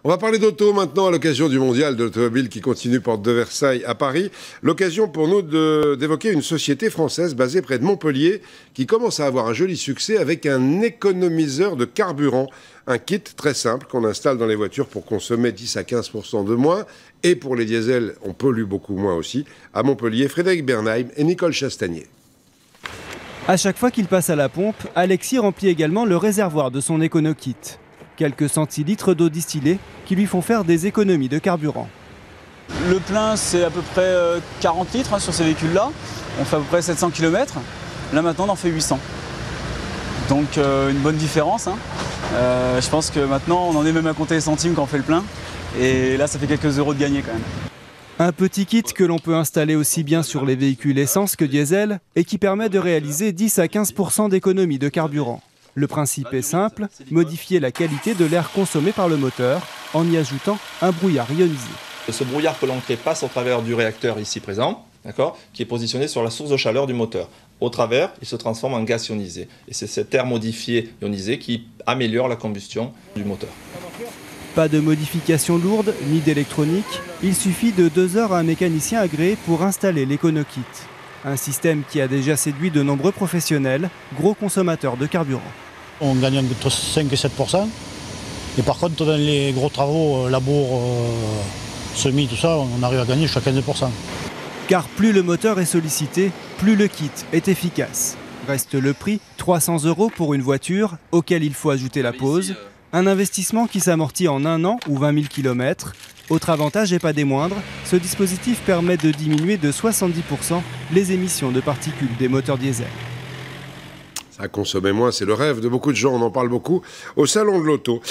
On va parler d'auto maintenant à l'occasion du mondial de l'automobile qui continue porte de Versailles à Paris. L'occasion pour nous d'évoquer une société française basée près de Montpellier qui commence à avoir un joli succès avec un économiseur de carburant. Un kit très simple qu'on installe dans les voitures pour consommer 10 à 15% de moins. Et pour les diesels, on pollue beaucoup moins aussi. À Montpellier, Frédéric Bernheim et Nicole Chastagnier. À chaque fois qu'il passe à la pompe, Alexis remplit également le réservoir de son écono-kit. Quelques centilitres d'eau distillée qui lui font faire des économies de carburant. Le plein, c'est à peu près 40 litres sur ces véhicules-là. On fait à peu près 700 km. Là, maintenant, on en fait 800. Donc, une bonne différence. Je pense que maintenant, on en est même à compter les centimes quand on fait le plein. Et là, ça fait quelques euros de gagné quand même. Un petit kit que l'on peut installer aussi bien sur les véhicules essence que diesel et qui permet de réaliser 10 à 15% d'économie de carburant. Le principe est simple, modifier la qualité de l'air consommé par le moteur en y ajoutant un brouillard ionisé. Ce brouillard que l'on crée passe au travers du réacteur ici présent, qui est positionné sur la source de chaleur du moteur. Au travers, il se transforme en gaz ionisé. Et c'est cet air modifié ionisé qui améliore la combustion du moteur. Pas de modification lourde ni d'électronique, il suffit de 2 heures à un mécanicien agréé pour installer l'EconoKit. Un système qui a déjà séduit de nombreux professionnels, gros consommateurs de carburant. On gagne entre 5 et 7%. Et par contre, dans les gros travaux, labour, semis, tout ça, on arrive à gagner jusqu'à 15%. Car plus le moteur est sollicité, plus le kit est efficace. Reste le prix, 300 € pour une voiture, auquel il faut ajouter la pause. Un investissement qui s'amortit en 1 an ou 20 000 km. Autre avantage et pas des moindres, ce dispositif permet de diminuer de 70% les émissions de particules des moteurs diesel. Ça consommait moins, c'est le rêve de beaucoup de gens, on en parle beaucoup au salon de l'auto.